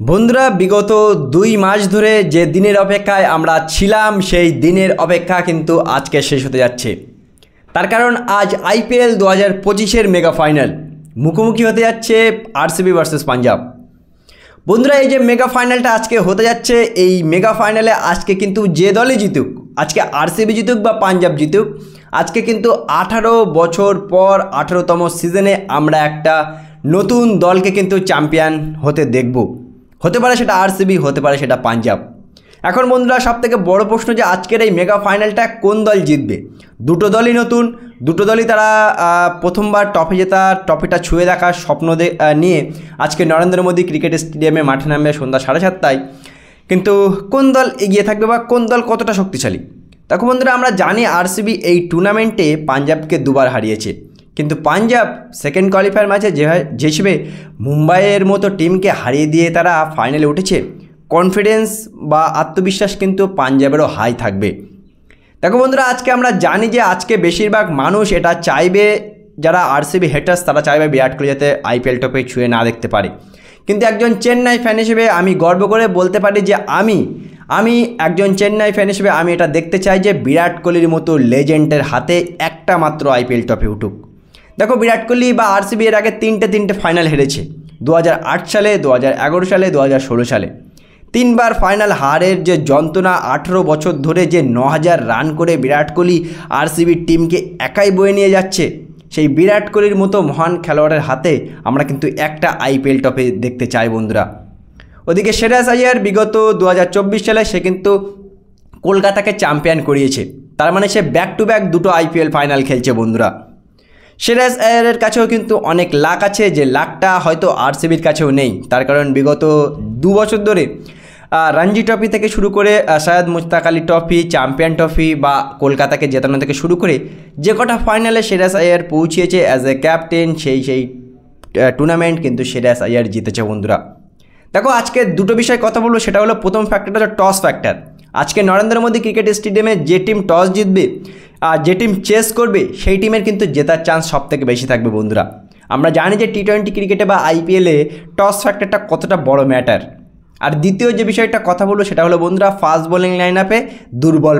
বন্ধুরা বিগত 2 মাস ধরে যে দিনের অপেক্ষায় আমরা ছিলাম সেই দিনের অপেক্ষা কিন্তু আজকে শেষ হতে যাচ্ছে। তার কারণ আজ আইপিএল 2025-এর মেগা ফাইনাল মুখোমুখি হতে যাচ্ছে আরসিবি ভার্সেস পাঞ্জাব। বন্ধুরা এই যে মেগা ফাইনালটা আজকে হতে যাচ্ছে, এই মেগা ফাইনালে আজকে কিন্তু যে দলই জিতুক, আজকে আরসিবি জিতুক বা পাঞ্জাব জিতুক, আজকে কিন্তু 18 বছর পর 18তম সিজনে আমরা একটা নতুন দলকে কিন্তু চ্যাম্পিয়ন হতে দেখব। হতে পারে সেটা আরসিবি, হতে পারে সেটা পাঞ্জাব। এখন বন্ধুরা সবথেকে বড় প্রশ্ন যে আজকের এই মেগা ফাইনালটা কোন দল জিতবে। দুটো দলই নতুন, দুটো দলই তারা প্রথমবার ট্রফিটা ছুঁয়ে দেখার স্বপ্ন নিয়ে আজকে নরেন্দ্র মোদী ক্রিকেট স্টেডিয়ামে মাঠে নামবে সন্ধ্যা 7:30টায়। কিন্তু কোন দল এগিয়ে থাকবে বা কোন দল কতটা শক্তিশালী? দেখো বন্ধুরা, আমরা জানি আরসিবি এই টুর্নামেন্টে পাঞ্জাবকে 2বার হারিয়েছে, কিন্তু পাঞ্জাব সেকেন্ড কোয়ালিফায়ার ম্যাচে যে হিসেবে মুম্বাইয়ের মতো টিমকে হারিয়ে দিয়ে তারা ফাইনালে উঠেছে, কনফিডেন্স বা আত্মবিশ্বাস কিন্তু পাঞ্জাবেরও হাই থাকবে। দেখো বন্ধুরা, আজকে আমরা জানি যে আজকে বেশিরভাগ মানুষ এটা চাইবে, যারা আরসিবি হেটার্স তারা চাইবে বিরাট কোহলি যাতে আইপিএল টপে ছুঁয়ে না দেখতে পারে। কিন্তু একজন চেন্নাই ফ্যান হিসেবে আমি গর্ব করে বলতে পারি যে আমি একজন চেন্নাই ফ্যান হিসেবে আমি এটা দেখতে চাই যে বিরাট কোহলির মতো লেজেন্ডের হাতে একটা মাত্র আইপিএল টপে উঠুক। দেখো বিরাট কোহলি বা আরসিবি এর আগে তিনটে ফাইনাল হেরেছে, 2008 সালে, 2011 সালে, 2016 সালে। 3বার ফাইনাল হারের যে যন্ত্রণা, 18 বছর ধরে যে 9000 রান করে বিরাট কোহলি আরসিবির টিমকে একাই বয়ে নিয়ে যাচ্ছে, সেই বিরাট কোহলির মতো মহান খেলোয়াড়ের হাতে আমরা কিন্তু একটা আইপিএল টপে দেখতে চাই বন্ধুরা। ওদিকে শ্রেয়াস আইয়ার বিগত 2024 সালে সে কিন্তু কলকাতাকে চ্যাম্পিয়ন করিয়েছে, তার মানে সে ব্যাক টু ব্যাক দুটো আইপিএল ফাইনাল খেলছে বন্ধুরা। শ্রেয়াস আইয়ারের কাছেও কিন্তু অনেক লাক আছে, যে লাকটা হয়তো আরসিবির কাছেও নেই। তার কারণ বিগত 2 বছর ধরে রঞ্জি ট্রফি থেকে শুরু করে Syed Mushtaq Ali trophy, champion trophy বা কলকাতাকে জেতানো থেকে শুরু করে যে কটা ফাইনালে শ্রেয়াস আইয়ার পৌঁছিয়েছে অ্যাজ এ ক্যাপ্টেন, সেই টুর্নামেন্ট কিন্তু শ্রেয়াস আইয়ার জিতেছে বন্ধুরা। দেখো আজকে দুটো বিষয় কথা বলবো, সেটা হলো প্রথম ফ্যাক্টরটা হলো টস ফ্যাক্টর। আজকে নরেন্দ্র মোদী ক্রিকেট স্টেডিয়ামে যে টিম টস জিতবে আর যে টিম চেস করবে সেই টিমের কিন্তু জেতার চান্স সবথেকে বেশি থাকবে বন্ধুরা। আমরা জানি যে টি20 ক্রিকেটে বা আইপিএলে টস ফ্যাক্টরটা কতটা বড় ম্যাটার। আর দ্বিতীয় যে বিষয়টা কথা বলবো সেটা হলো বন্ধুরা ফাস্ট বোলিং লাইন আপে দুর্বল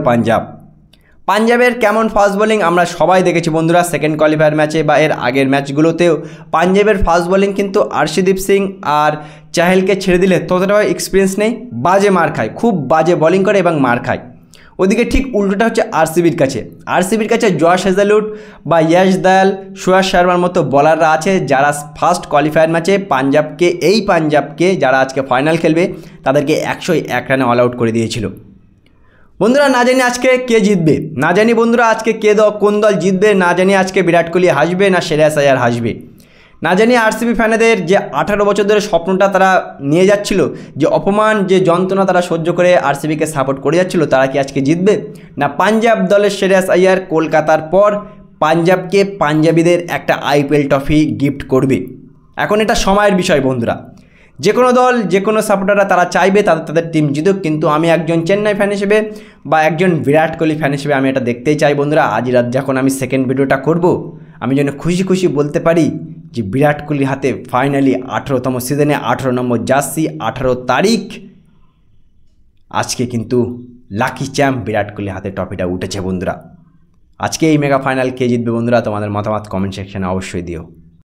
পাঞ্জাবের কেমন ফাস্ট বোলিং আমরা সবাই দেখেছি বন্ধুরা, সেকেন্ড কোয়ালিফায়ার ম্যাচে বা এর আগের ম্যাচগুলোতেও পাঞ্জাবের ফাস্ট বোলিং কিন্তু আর্শদীপ সিং আর চাহেলকে ছেড়ে দিলে ততটাও এক্সপিরিয়েন্স নেই, বাজে মার খায়, খুব বাজে বোলিং করে এবং মার খায়। ওদিকে ঠিক উল্টোটা হচ্ছে আরসিবির কাছে জশ হেজেলউড বা ইয়াশ দয়াল, সুয়াস শর্মার মতো বলাররা আছে যারা ফার্স্ট কোয়ালিফায়ার ম্যাচে পাঞ্জাবকে যারা আজকে ফাইনাল খেলবে তাদেরকে 101 রানে অল আউট করে দিয়েছিল বন্ধুরা। না জানি আজকে কে জিতবে, না জানি বন্ধুরা আজকে কোন দল জিতবে, না জানি আজকে বিরাট কোহলি হাসবে না শ্রেয়াস আইয়ার হাসবে, না জানি আরসিবি ফ্যানেদের যে 18 বছর ধরে স্বপ্নটা তারা নিয়ে যাচ্ছিল, যে অপমান যে যন্ত্রণা তারা সহ্য করে আরসিবিকে সাপোর্ট করে যাচ্ছিল, তারা কি আজকে জিতবে, না পাঞ্জাব দলের শ্রেয়াস আইয়ার কলকাতার পর পাঞ্জাবকে পাঞ্জাবিদের একটা আইপিএল ট্রফি গিফট করবে। এখন এটা সময়ের বিষয় বন্ধুরা। যে কোনো দল, যে কোনো সাপোর্টাররা তারা চাইবে তাদের টিম জিতুক, কিন্তু আমি একজন চেন্নাই ফ্যান হিসেবে বা একজন বিরাট কোহলি ফ্যান হিসেবে আমি এটা দেখতেই চাই বন্ধুরা। আজ রাত যখন আমি সেকেন্ড ভিডিওটা করব, আমি যেন খুশি বলতে পারি যে বিরাট কোহলির হাতে ফাইনালি 18তম সিজনে 18 নম্বর জার্সি, 18 তারিখ আজকে কিন্তু লাকি চ্যাম্প বিরাট কোহলির হাতে ট্রফিটা উঠেছে বন্ধুরা। আজকে এই মেগা ফাইনাল কে জিতবে বন্ধুরা, তোমাদের মতামত কমেন্ট সেকশনে অবশ্যই দিও।